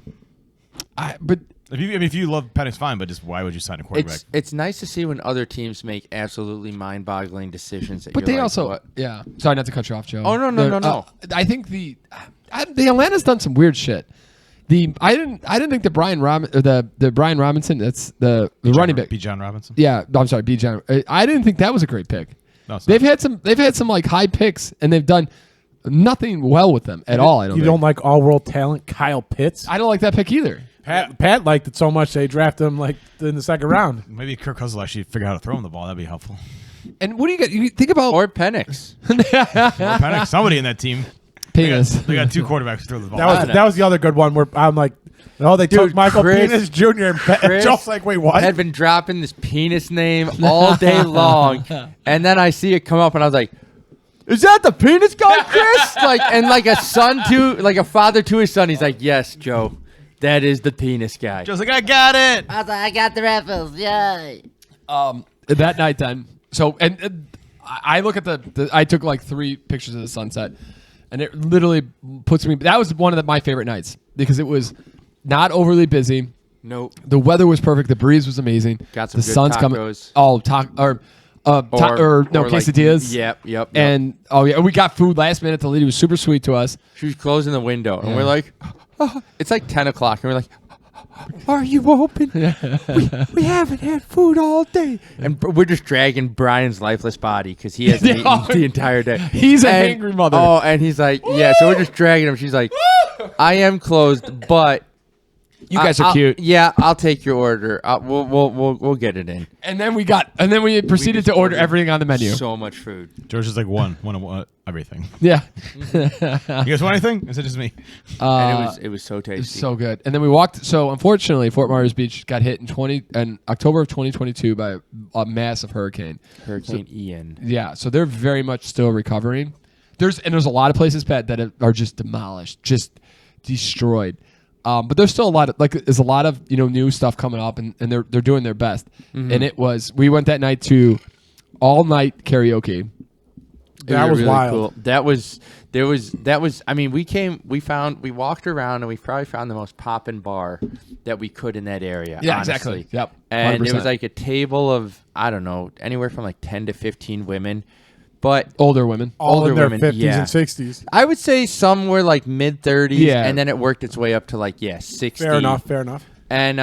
but If you love Penix, fine. But just why would you sign a quarterback? It's nice to see when other teams make absolutely mind-boggling decisions. That But you're they like, also, what? yeah. Sorry, not to cut you off, Joe. Oh, no. I think the Atlanta's done some weird shit. I didn't think the Brian Robinson. That's the running back. B. John Robinson. Yeah, I'm sorry, B. John. I didn't think that was a great pick. No, it's They've not. had some like high picks, and they've done nothing well with them at all. I don't. You think. don't like all-world talent Kyle Pitts? I don't like that pick either. Pat liked it so much they drafted him like in the second round. Maybe Kirk Cousins will actually figure out how to throw him the ball. That'd be helpful. And what do you get? You think about Or Penix. Or Penix, somebody in that team. penis. They got 2 quarterbacks to throw the ball. That was the other good one where I'm like, no, they took Dude, Michael Chris- Penis Jr. and Chris Joe's like, wait, what? had been dropping this penis name all day long, and then I see it come up, and I was like, is that the penis guy, Chris? like a son to, like a father to his son. He's like, yes, Joe, that is the penis guy. Joe's like, I got it. I was like, I got the raffles. Yay. That night then. So and I look at I took like 3 pictures of the sunset, and it literally puts me. That was one of my favorite nights because it was not overly busy. Nope. The weather was perfect. The breeze was amazing. Got some the good sun's tacos. coming. Oh, quesadillas. Yep. And we got food last minute. The lady was super sweet to us. She was closing the window, and we're like, it's like 10 o'clock, and we're like, are you open? we haven't had food all day. And we're just dragging Brian's lifeless body because he hasn't eaten the entire day. He's a hangry mother. Oh, and he's like, yeah, so we're just dragging him. She's like, I am closed, but you guys are cute. Yeah, I'll take your order. We'll get it in. And then we proceeded to order everything on the menu. So much food. George is like one everything. Yeah. You guys want anything? Is it just me? And it was so tasty. It was so good. And then we walked. So unfortunately, Fort Myers Beach got hit in October of 2022 by a massive hurricane. Hurricane Ian. Yeah. So they're very much still recovering. There's a lot of places, Pat, that are just demolished, just destroyed. But there's still there's a lot of new stuff coming up, and they're doing their best. Mm-hmm. And we went that night to all night karaoke. That was really wild. Cool. I mean, we walked around and we probably found the most poppin' bar that we could in that area. Yeah, honestly. exactly. Yep. 100%. And it was like a table of, I don't know, anywhere from like 10 to 15 women. But older women. All older in their women, 50s yeah. and 60s. I would say some were like mid 30s, Yeah. and then it worked its way up to like 60. Fair enough. And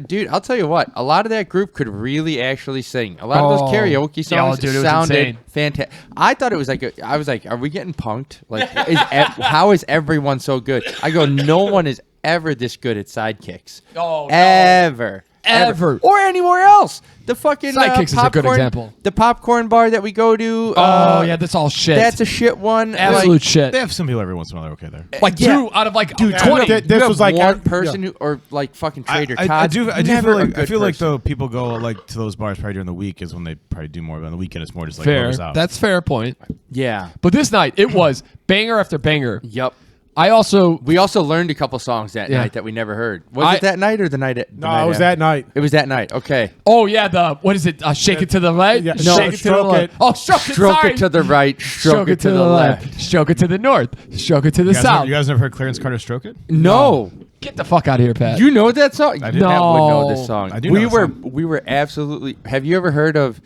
dude, I'll tell you what, a lot of that group could really actually sing. A lot of those karaoke songs dude, it was sounded insane. fantastic. I thought it was I was like, are we getting punked? Like, how is everyone so good? I go, no one is ever this good at sidekicks. Oh, no. Ever. Or anywhere else. The fucking Sidekicks is a good popcorn- example. The popcorn bar that we go to. Yeah, that's all shit. That's a shit one. absolute shit. They have some people every once in a while. They're okay there. Like yeah. 2 out of like Dude, 20. this You was have like one person who, or like fucking Trader I Todd's. do Never a feel good like person. though people go like to those bars probably during the week is when they probably do more. But on the weekend it's more just like fair. whoever's out. That's fair point. Yeah. But this night it was banger after banger. Yep. We also learned a couple songs that Yeah. night that we never heard. Was it that night or the night? No, it was that night. It was that night. Okay. Oh yeah, what is it? Shake it to the right. Yeah, No, shake it to the stroke left. it. Oh, stroke it. Stroke sorry. it to the right. Stroke it to the left. Stroke it to the north. Stroke it to the south. You guys never heard Clarence Carter Stroke It? No. Get the fuck out of here, Pat. You know that song? I do. No. Pat would know this song. I do know the song. We were absolutely. Have you ever heard of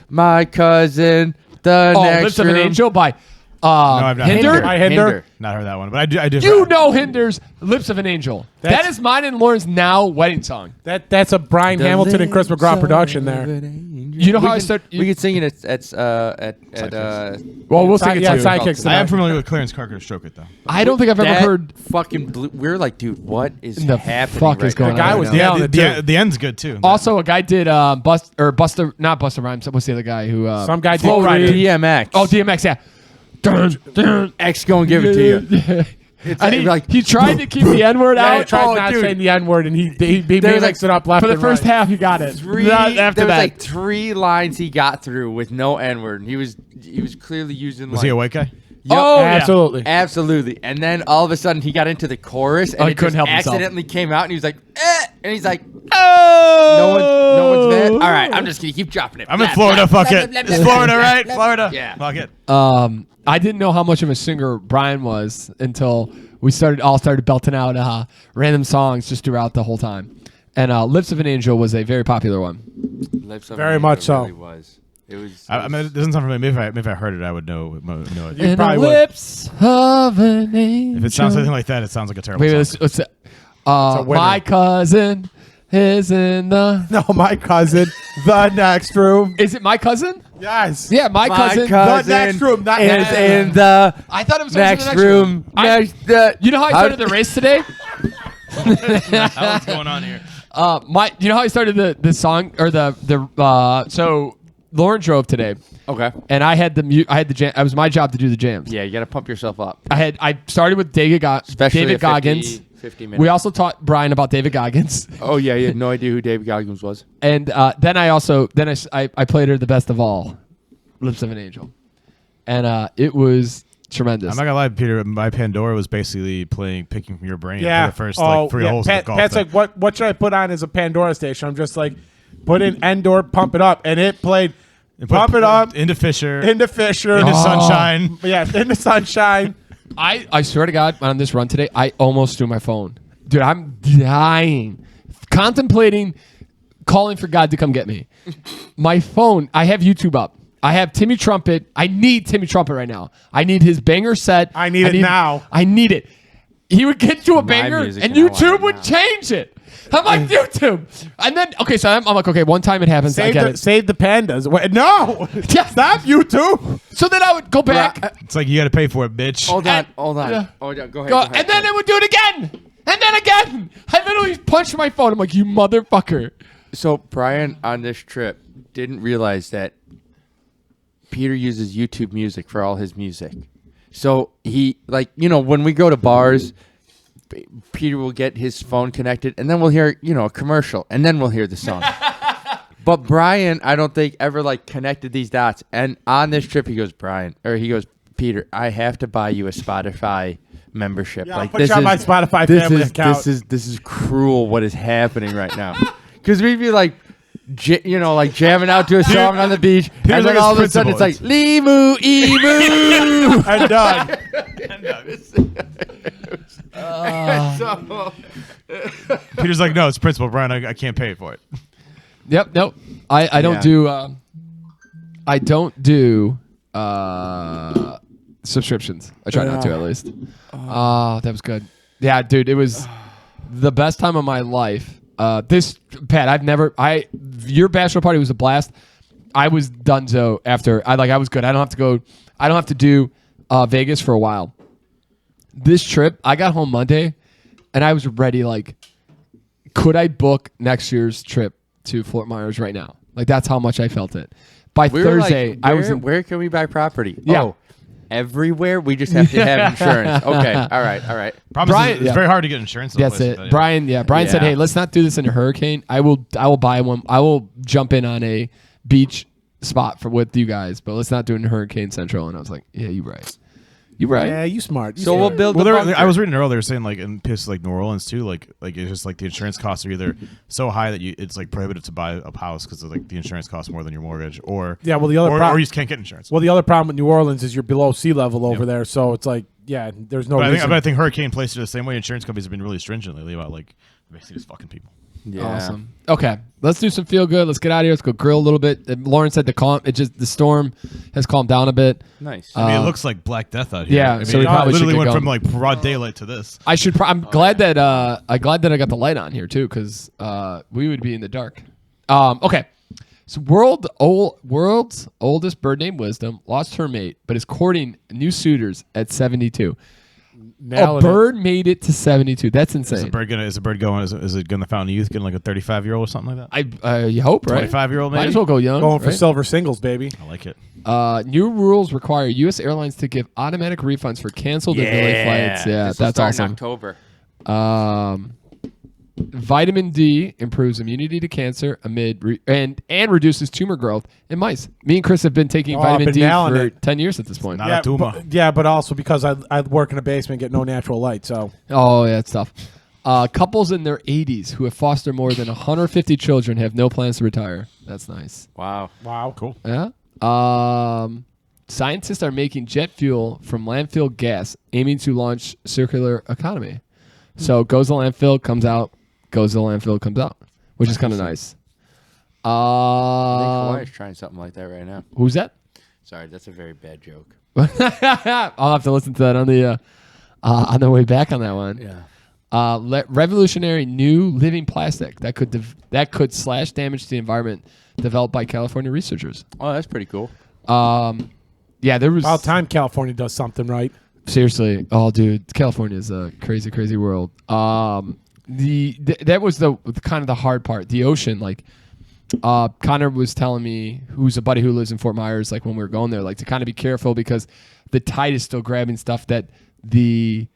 My Cousin, the Next Lips of an Room? Angel by I've not. Hinder. By Hinder. Not heard that one, but I do. You know Hinder's Lips of an Angel. That is mine and Lauren's now wedding song. That's a Brian The Hamilton and Chris lips McGraw of production there. an angel. You know how We I can- start- We could sing it at Well, we'll sing it Yeah, too. sidekicks. I am familiar with Clarence Carter Stroke It though. I don't think I've ever that heard. fucking blue. We're like, dude, what is The happening? fuck right is going now? on? The guy was right now. nailing it too. The end's good too. Also, a guy did not Buster Rhymes. What's the other guy who? Some guy did Flow Rider. DMX. Oh, DMX. Yeah. Dun, dun. X gonna give it to you. And like- he tried to keep the N word Yeah, out. he tried not dude. saying the N word, and he There was mixed it up left For the and first right. half, he got it. Three. Not after there was that. like 3 lines he got through with no N word. He was clearly using. Was he a white guy? Yep. Oh, yeah. Absolutely. Absolutely. And then all of a sudden he got into the chorus and he it couldn't just help himself. accidentally came out and he was like, eh! And he's like, Oh, no one's mad. All right, I'm just gonna keep dropping it. I'm in Blah, Florida. blah, Fuck blah, it. blah, It's blah, Florida, blah, right? blah, Florida. Yeah. Fuck it. I didn't know how much of a singer Brian was until we started belting out random songs just throughout the whole time. And Lips of an Angel was a very popular one. Lips of Very an much Angel so. really was. It was. I mean, it doesn't sound familiar. Maybe if I heard it, I would know it. You And the probably would. lips of an angel. If it sounds anything like that, it sounds like a terrible Wait, song. let's a winner. my cousin is in the. No, my cousin, the next room. Is it my cousin? Yes. Yeah, my cousin. The next room, not is next room. in the I thought it was always in next the next room. You know how I started the race today? What's going on here? You know how I started the song or so Lauren drove today, Okay. and I had the jam. It was my job to do the jams. Yeah, you gotta pump yourself up. I started with David Especially David at 50 Goggins. 50 minutes. We also taught Brian about David Goggins, Oh yeah, you had no idea who David Goggins was. and then I played her the best of all, Lips of an Angel. and it was tremendous. I'm not gonna lie, Peter. My Pandora was basically picking from your brain Yeah. for the first like 3 holes of the golf. Pat's thing. like, what should I put on as a Pandora station? I'm just like, put in Endor, pump it up, and it played. Pump it up into Fisher, into Fisher, into Sunshine. Yeah, into Sunshine. I swear to God, on this run today, I almost threw my phone. Dude, I'm dying. Contemplating calling for God to come get me. My phone, I have YouTube up. I have Timmy Trumpet. I need Timmy Trumpet right now. I need his banger set. I need it now. I need it. He would get to a banger, music and and I want YouTube it would now. change it. I'm like, YouTube. And then, okay, so I'm like, okay, one time it happens. I get it. Save the pandas. Wait, no, Yeah. stop YouTube. So then I would go back. It's like you got to pay for it, bitch. Hold on. Yeah. Hold on. Go ahead. Go, go ahead. and then it would do it again. And then again. I literally punched my phone. I'm like, you motherfucker. So Brian on this trip didn't realize that Peter uses YouTube Music for all his music. So he, like, when we go to bars, Peter will get his phone connected, and then we'll hear, a commercial, and then we'll hear the song. But Brian, I don't think ever connected these dots. And on this trip, he goes, Peter, I have to buy you a Spotify membership. Yeah, I'll put you on my Spotify family account. This is cruel what is happening right now. Because we'd be jamming out to a song on the beach, and then all of a sudden it's like Limu Emu. I'm done. Peter's like, no, it's principal, Brian. I can't pay for it. Yep. Nope. I don't Yeah. do subscriptions. I try not to, at least. That was good. Yeah, dude, it was the best time of my life. This Pat, your bachelor party was a blast. I was donezo after. I was good. I don't have to go. I don't have to do Vegas for a while. This trip, I got home Monday, and I was ready. Could I book next year's trip to Fort Myers right now? That's how much I felt it. By We were Thursday, I I was where can we buy property? Yeah. Oh, everywhere. We just have to have insurance. Okay. All right. Problem Brian- is, it's yeah. very hard to get insurance. That's it. Brian said, Yeah. "Hey, let's not do this in a hurricane. I will buy one. I will jump in on a beach spot with you guys, but let's not do it in Hurricane Central." And I was like, "Yeah, you're right. You're right." Yeah, you smart. So we'll build Well, the bunker. I was reading earlier saying in places like New Orleans too, it's just the insurance costs are either so high that it's prohibitive to buy a house because the insurance costs more than your mortgage, or Yeah, well, the other or you just can't get insurance. Well, the other problem with New Orleans is you're below sea level over there, so it's there's no But reason. I think Hurricane places are the same way. Insurance companies have been really stringent lately about basically just fucking people. Yeah. Awesome. Okay, let's do some feel good. Let's get out of here. Let's go grill a little bit. Lauren said the storm has calmed down a bit. Nice. I mean, it looks like Black Death out here. yeah, I mean, so we it probably literally should went get from broad daylight to this. I'm glad that I got the light on here too, because we would be in the dark. Okay. So world's oldest bird named Wisdom lost her mate, but is courting new suitors at 72. Nailing A it. bird made it to 72. That's Is insane. a bird going? Is it going to fountain of youth getting a 35-year-old or something like that? I hope, right? 25-year-old Might maybe. as well go young. Going for right? silver singles, baby. I like it. New rules require U.S. airlines to give automatic refunds for canceled and delayed flights. Yeah, This will that's start in awesome. October. Vitamin D improves immunity to cancer and reduces tumor growth in mice. Me and Chris have been taking I've vitamin been D nailing for it. 10 years at this point. Not a tumor. But also because I work in a basement, get no natural light. So Oh, yeah, it's tough. Couples in their 80s who have fostered more than 150 children have no plans to retire. That's nice. Wow. wow, Cool. Yeah. Scientists are making jet fuel from landfill gas, aiming to launch circular economy. So goes to landfill, comes out, goes to landfill, comes out, which is kind of nice. I think Hawaii's trying something like that right now. Who's that? Sorry, that's a very bad joke. I'll have to listen to that on the way back on that one. Yeah. Revolutionary new living plastic that could slash damage to the environment, developed by California researchers. Oh, that's pretty cool. Yeah, there was about time California does something right. seriously. Oh, dude, California is a crazy, crazy world. That was the kind of the hard part. The ocean, Connor was telling me, who's a buddy who lives in Fort Myers, when we were going there, to kind of be careful because the tide is still grabbing stuff that the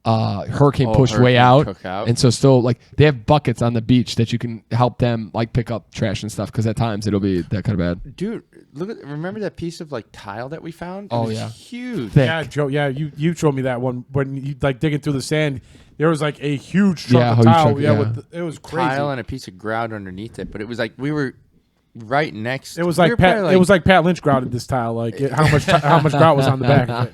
hurricane pushed way hurricane out. took out. And so still like they have buckets on the beach that you can help them like pick up trash and stuff because at times it'll be that kind of bad. Dude, remember that piece of like tile that we found? It Oh, was yeah. huge. Thick. Yeah, Joe. Yeah, you showed me that one when you like digging through the sand. There was like a huge chunk Yeah, of huge tile. chunk, yeah. It was crazy. Tile and a piece of ground underneath it, but it was like we were right next. It was we like were Pat. probably, It was like Pat Lynch grouted this tile. How much grout was on the back of it.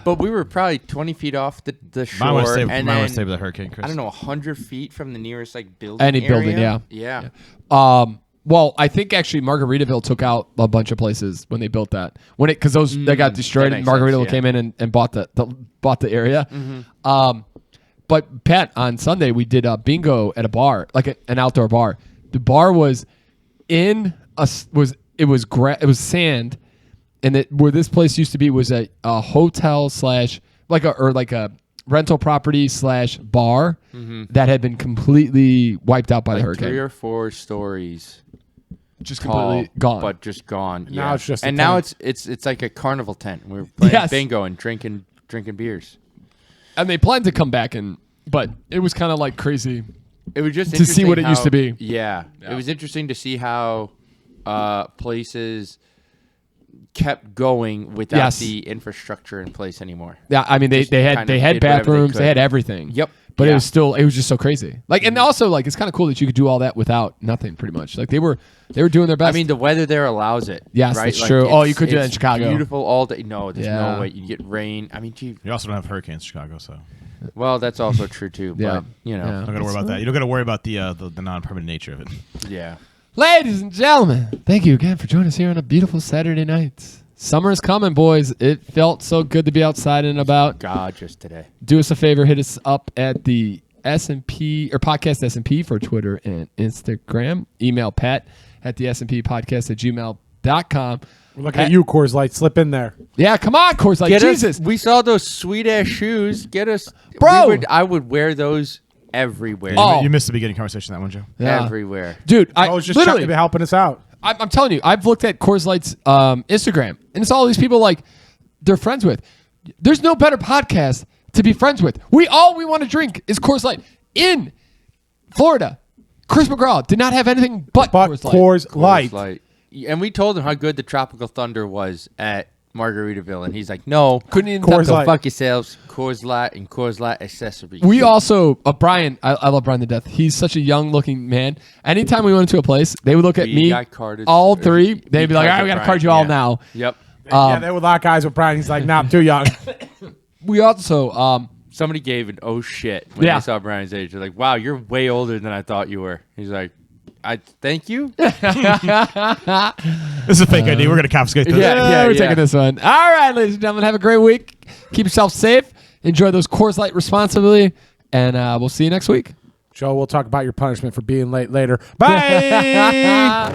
but we were probably 20 feet off the shore, Mine would save. and Mine would then save the hurricane, Chris. I don't know, 100 feet from the nearest like building. Any building, area. yeah. Yeah. Well, I think actually Margaritaville took out a bunch of places when they built that. Because those they got destroyed that and makes sense, Margaritaville yeah. came in and bought the area. But Pat, on Sunday we did a bingo at a bar, like an outdoor bar. The bar was it was sand, and where this place used to be was a hotel / like a rental property / bar that had been completely wiped out by the hurricane. 3 or 4 stories. Just Tall, completely gone. but just gone. Now yeah. it's just a and now tent. it's like a carnival tent. We're playing Yes. bingo and drinking beers. And they planned to come back but it was kind of like crazy. It was just To see interesting what it used to be. Yeah, Yeah. it was interesting to see how places kept going without Yes. the infrastructure in place anymore. Yeah, I mean they Just had kinda they had did whatever they bathrooms, could. they had everything. Yep. But Yeah. it was just so crazy. Like and also like it's kind of cool that you could do all that without nothing pretty much. Like they were doing their I best. mean, the weather there allows it. Yes, right? that's true. Oh, you could do that in it's Chicago. Beautiful all day. No, there's Yeah. no way you get rain. I mean, gee, You also don't have hurricanes in Chicago, so well, that's also true too. Yeah. But you know, Yeah. don't got to worry about that. You don't got to worry about the non-permanent nature of it. yeah. Ladies and gentlemen, thank you again for joining us here on a beautiful Saturday night. Summer is coming, boys. It felt so good to be outside and about. God, just today. Do us a favor, hit us up at the S&P or podcast S&P for Twitter and Instagram. Email Pat at the S&P podcast at gmail.com. We're looking at you, Coors Light. Slip in there. Yeah, come on, Coors Light. Get Jesus. us. We saw those sweet ass shoes. Get us, Bro. I would wear those everywhere. Oh. You missed the beginning conversation of that one, Joe. Yeah. Everywhere. Dude, I was just literally, helping us out. I'm telling you, I've looked at Coors Light's Instagram, and it's all these people like they're friends with. There's no better podcast to be friends with. All we want to drink is Coors Light. In Florida, Chris McGraw did not have anything but Coors Light. Coors Light. Light. And we told him how good the Tropical Thunder was at Margaritaville, and he's like, "No, Couldn't even Coors tell- Light. fuck yourselves, Coors Light and Coors Light accessories." We also, Brian, I love Brian to death. He's such a young looking man. Anytime we went to a place, they would look at We me, got carded- all three. They'd be like, because all right, of we got to Brian, card you all yeah. now. Yep. Yeah, they would lock eyes with Brian. He's like, nah, I'm too young. We also, Somebody gave an oh shit when Yeah. they saw Brian's age. They're like, "Wow, you're way older than I thought you were." He's like, "I thank you." This is a fake ID. We're gonna confiscate this. we're yeah. taking this one. All right, ladies and gentlemen, have a great week. Keep yourself safe. Enjoy those Coors Light responsibly, and we'll see you next week. Joe, we'll talk about your punishment for being late later. Bye.